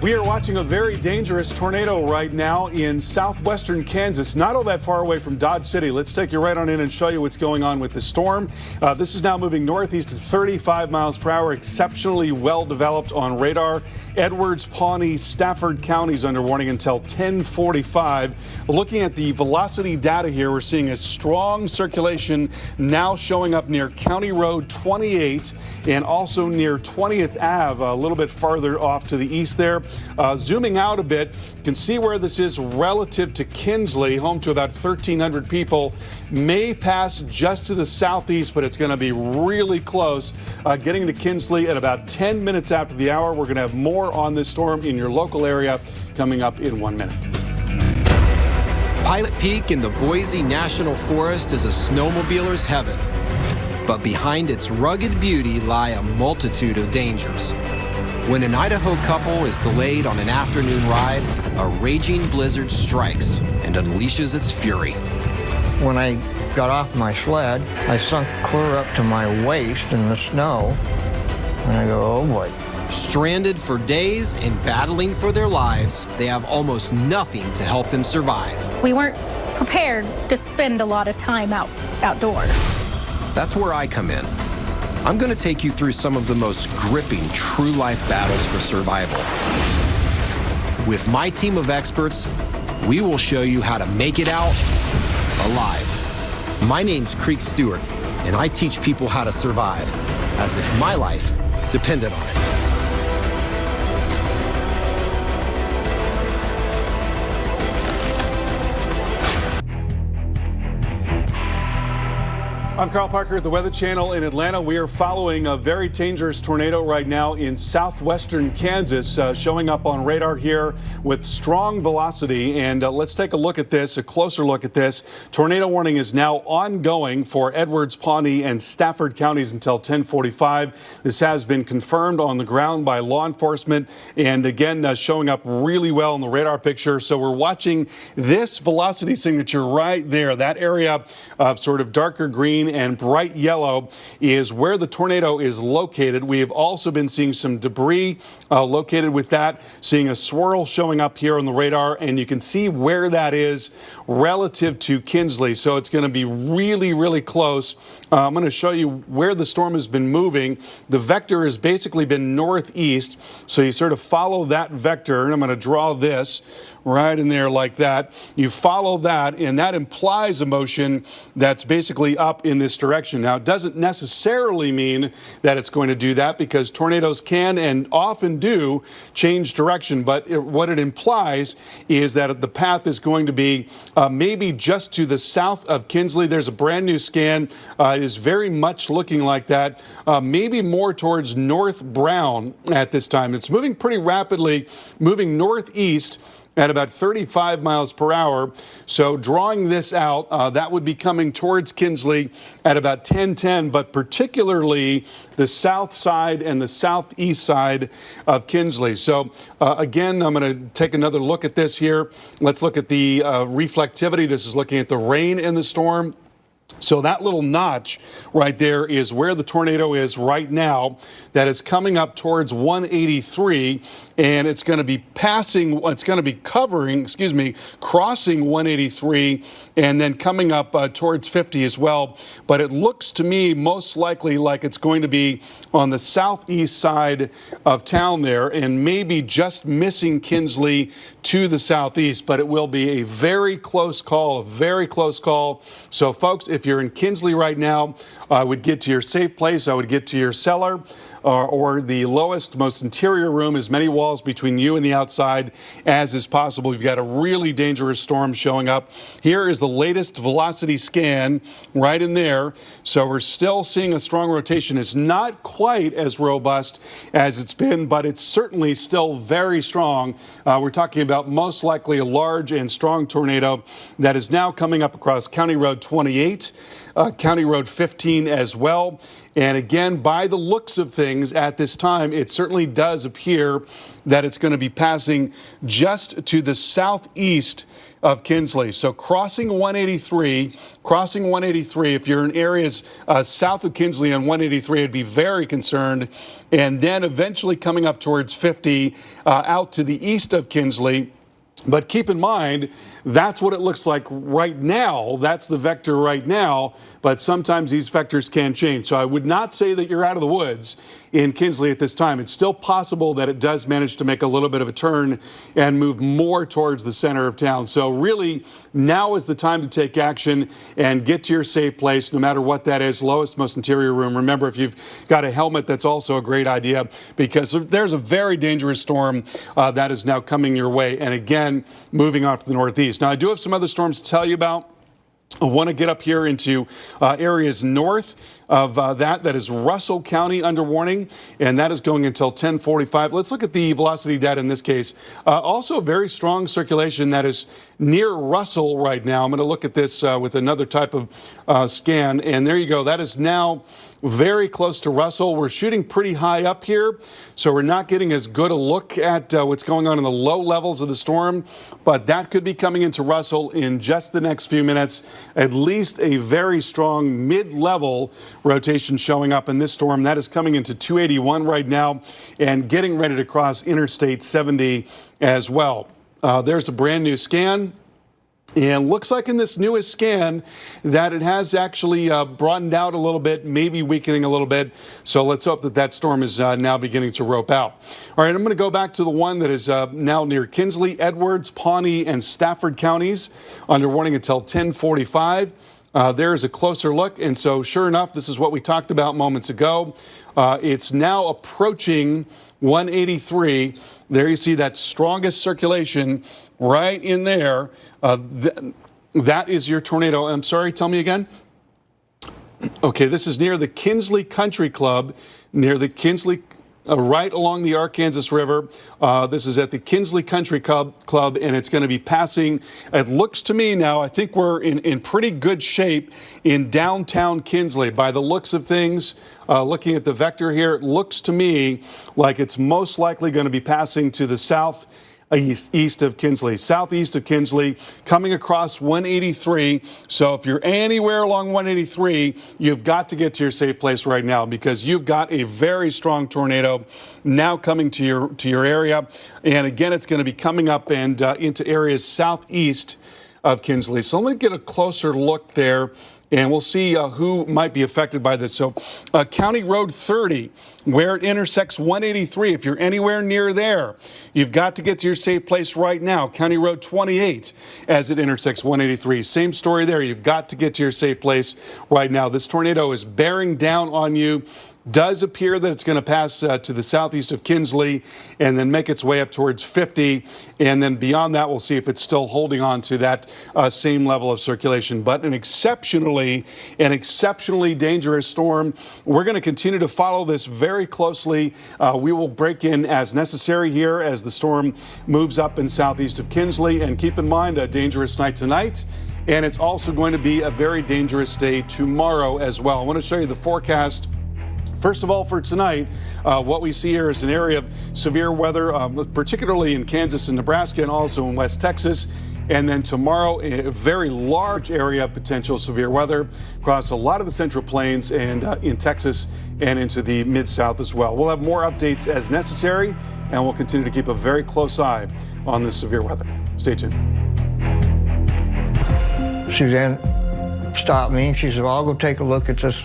We are watching a very dangerous tornado right now in southwestern Kansas, not all that far away from Dodge City. Let's take you right on in and show you what's going on with the storm. This is now moving northeast at 35 miles per hour, exceptionally well developed on radar. Edwards, Pawnee, Stafford counties under warning until 10:45. Looking at the velocity data here, we're seeing a strong circulation now showing up near County Road 28 and also near 20th Ave, a little bit farther off to the east there. Zooming out a bit, you can see where this is relative to Kinsley, home to about 1,300 people. May pass just to the southeast, but it's going to be really close. Getting to Kinsley at about 10 minutes after the hour. We're going to have more on this storm in your local area coming up in 1 minute. Pilot Peak in the Boise National Forest is a snowmobiler's heaven. But behind its rugged beauty lie a multitude of dangers. When an Idaho couple is delayed on an afternoon ride, a raging blizzard strikes and unleashes its fury. When I got off my sled, I sunk clear up to my waist in the snow, and I go, oh boy. Stranded for days and battling for their lives, they have almost nothing to help them survive. We weren't prepared to spend a lot of time outdoors. That's where I come in. I'm going to take you through some of the most gripping true life battles for survival. With my team of experts, we will show you how to make it out alive. My name's Creek Stewart, and I teach people how to survive as if my life depended on it. I'm Carl Parker at the Weather Channel in Atlanta. We are following a very dangerous tornado right now in southwestern Kansas, showing up on radar here with strong velocity. And let's take a look at this, a closer look at this. Tornado warning is now ongoing for Edwards, Pawnee, and Stafford counties until 10:45. This has been confirmed on the ground by law enforcement, and again, showing up really well in the radar picture. So we're watching this velocity signature right there. That area of sort of darker green and bright yellow is where the tornado is located. We have also been seeing some debris located with that, seeing a swirl showing up here on the radar, and you can see where that is relative to Kinsley. So it's going to be really, really close. I'm going to show you where the storm has been moving. The vector has basically been northeast, so you sort of follow that vector, and I'm going to draw this right in there like that. You follow that, and that implies a motion that's basically up in this direction. Now, it doesn't necessarily mean that it's going to do that, because tornadoes can and often do change direction, but what it implies is that the path is going to be maybe just to the south of Kinsley. There's a brand new scan. It is very much looking like that, maybe more towards North Brown at this time. It's moving pretty rapidly, moving northeast at about 35 miles per hour. So drawing this out, that would be coming towards Kinsley at about 10:10, but particularly the south side and the southeast side of Kinsley. So again, I'm going to take another look at this here. Let's look at the reflectivity. This is looking at the rain in the storm. So that little notch right there is where the tornado is right now. That is coming up towards 183, and it's going to be crossing 183 and then coming up towards 50 as well. But it looks to me most likely like it's going to be on the southeast side of town there, and maybe just missing Kinsley to the southeast. But it will be a very close call, So folks, if you're in Kinsley right now, I would get to your safe place. I would get to your cellar or the lowest, most interior room, as many walls between you and the outside as is possible. You've got a really dangerous storm showing up. Here is the latest velocity scan right in there. So we're still seeing a strong rotation. It's not quite as robust as it's been, but it's certainly still very strong. We're talking about most likely a large and strong tornado that is now coming up across County Road 28, County Road 15 as well. And again, by the looks of things, things at this time, it certainly does appear that it's going to be passing just to the southeast of Kinsley. So crossing 183, if you're in areas south of Kinsley on 183, I'd be very concerned. And then eventually coming up towards 50 out to the east of Kinsley. But keep in mind, that's what it looks like right now. That's the vector right now, but sometimes these vectors can change. So I would not say that you're out of the woods in Kinsley at this time. It's still possible that it does manage to make a little bit of a turn and move more towards the center of town. So really, now is the time to take action and get to your safe place, no matter what that is, lowest, most interior room. Remember, if you've got a helmet, that's also a great idea, because there's a very dangerous storm that is now coming your way. And again, moving off to the northeast. Now, I do have some other storms to tell you about. I want to get up here into areas north of that is Russell County under warning, and that is going until 10:45. Let's look at the velocity data in this case. Also a very strong circulation that is near Russell right now. I'm going to look at this with another type of scan, and there you go. That is now very close to Russell. We're shooting pretty high up here, so we're not getting as good a look at what's going on in the low levels of the storm, but that could be coming into Russell in just the next few minutes. At least a very strong mid-level rotation showing up in this storm. That is coming into 281 right now and getting ready to cross Interstate 70 as well. There's a brand new scan. And looks like in this newest scan that it has actually broadened out a little bit, maybe weakening a little bit. So let's hope that that storm is now beginning to rope out. All right, I'm going to go back to the one that is now near Kinsley, Edwards, Pawnee, and Stafford counties under warning until 10:45. There's a closer look, and so sure enough, this is what we talked about moments ago. It's now approaching 183. There you see that strongest circulation right in there. That is your tornado. I'm sorry, tell me again. Okay, this is near the Kinsley Country Club, near the Kinsley, right along the Arkansas River. This is at the Kinsley Country Club, and it's going to be passing. It looks to me now, I think we're in pretty good shape in downtown Kinsley. By the looks of things, looking at the vector here, it looks to me like it's most likely going to be passing to the southeast of Kinsley, coming across 183. So if you're anywhere along 183, you've got to get to your safe place right now, because you've got a very strong tornado now coming to your area. And again, it's going to be coming up and into areas southeast of Kinsley. So let me get a closer look there, and we'll see who might be affected by this. So County Road 30, where it intersects 183, if you're anywhere near there, you've got to get to your safe place right now. County Road 28, as it intersects 183. Same story there. You've got to get to your safe place right now. This tornado is bearing down on you. Does appear that it's going to pass to the southeast of Kinsley and then make its way up towards 50. And then beyond that, we'll see if it's still holding on to that same level of circulation. But an exceptionally dangerous storm. We're going to continue to follow this very closely. We will break in as necessary here as the storm moves up in southeast of Kinsley. And keep in mind, a dangerous night tonight. And it's also going to be a very dangerous day tomorrow as well. I want to show you the forecast. First of all, for tonight, what we see here is an area of severe weather, particularly in Kansas and Nebraska, and also in West Texas. And then tomorrow, a very large area of potential severe weather across a lot of the Central Plains and in Texas and into the Mid-South as well. We'll have more updates as necessary, and we'll continue to keep a very close eye on this severe weather. Stay tuned. Suzanne stopped me and she said, well, I'll go take a look at this